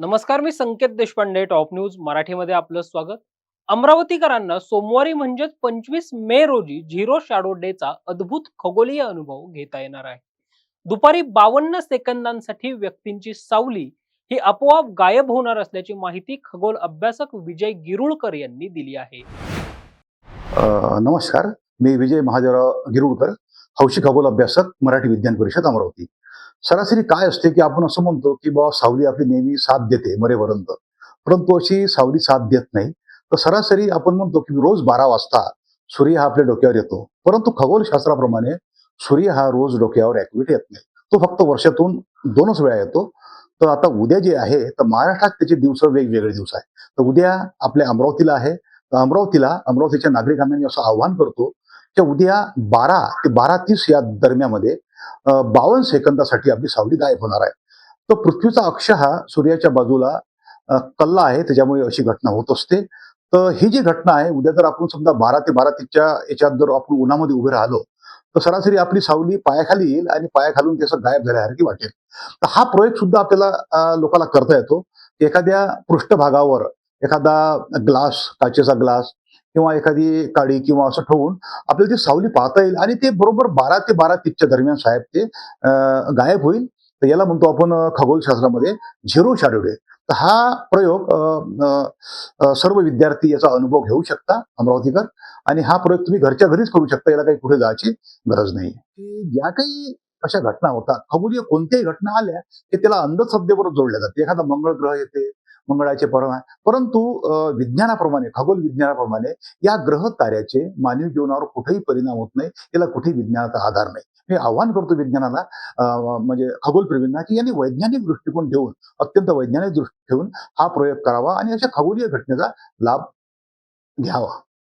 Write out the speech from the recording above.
नमस्कार, मी संकेत Deshpande. Top news मराठीमध्ये आपलं स्वागत. अमरावतीकरांना सोमवारी म्हणजेच 25 मे रोजी झिरो शॅडो डेचा अद्भुत खगोलीय अनुभव घेता येणार आहे. दुपारी 52 सेकंदांसाठी व्यक्तींची सावली ही आपोआप गायब होणार असल्याची माहिती खगोल अभ्यासक विजय गिरुळकर यांनी दिली आहे. नमस्कार. मी विजय महादेवराव गिरुळकर, हौशी खगोल अभ्यासक, मराठी विज्ञान परिषद, अमरावती. सरासरी काय असते की आपण असं म्हणतो की बा सावली आपली नेहमी साथ देते मरेपर्यंत, परंतु अशी सावली साथ देत नाही. तर सरासरी आपण म्हणतो की रोज 12 वाजता सूर्य हा आपल्या डोक्यावर येतो, परंतु खगोलशास्त्राप्रमाणे सूर्य हा रोज डोक्यावर ऍक्टिव्हिटी येत नाही. तो फक्त वर्षातून 2च वेळा येतो. तर आता उद्या जे आहे, तर महाराष्ट्रात त्याचे दिवस वेगवेगळे दिवस आहे. तर उद्या आपल्या अमरावतीला आहे. तर अमरावतीच्या नागरिकांना मी असं आवाहन करतो की उद्या 12 ते 12:30 या दरम्यानमध्ये 52 सेकंदासाठी आपली सावली गायब होणार आहे. तर पृथ्वीचा अक्ष हा सूर्याच्या बाजूला कल्ला आहे, त्याच्यामुळे अशी घटना होत असते. तर ही जी घटना आहे, उद्या जर आपण समजा 12 ते 12:30च्या याच्यात जर आपण उन्हामध्ये उभे राहिलो, तर सरासरी आपली सावली पायाखाली येईल आणि पायाखालून त्याचं गायब झाल्यासारखी वाटेल. तर हा प्रयोग सुद्धा आपल्याला लोकांना करता येतो. एखाद्या पृष्ठभागावर एखादा ग्लास, काचेचा ग्लास किंवा एखादी काडी किंवा असं ठेवून आपल्याला ती सावली पाहता येईल आणि ते बरोबर 12 ते 12:30च्या दरम्यान साहेब ते गायब होईल. तर याला म्हणतो आपण खगोलशास्त्रामध्ये झिरो शॅडो डे. तर हा प्रयोग सर्व विद्यार्थी याचा अनुभव घेऊ शकता, अमरावतीकर. आणि हा प्रयोग तुम्ही घरच्या घरीच करू शकता. याला काही कुठे जायची गरज नाही. की ज्या काही अशा घटना होतात, खगोलीय कोणत्याही घटना आल्या की त्याला अंधश्रद्धेबरोबर जोडल्या जाते. एखादा मंगळ ग्रह येते, मंगळाचे परंतु विज्ञानाप्रमाणे, खगोल विज्ञानाप्रमाणे या ग्रह ताऱ्याचे मानवी जीवनावर कुठेही परिणाम होत नाही. याला कुठेही विज्ञानाचा आधार नाही. मी आव्हान करतो विज्ञानाला, म्हणजे खगोलप्रेमींना, की यांनी वैज्ञानिक दृष्टिकोन ठेवून, अत्यंत वैज्ञानिक दृष्टी ठेवून हा प्रयोग करावा आणि अशा खगोलीय घटनेचा लाभ घ्यावा.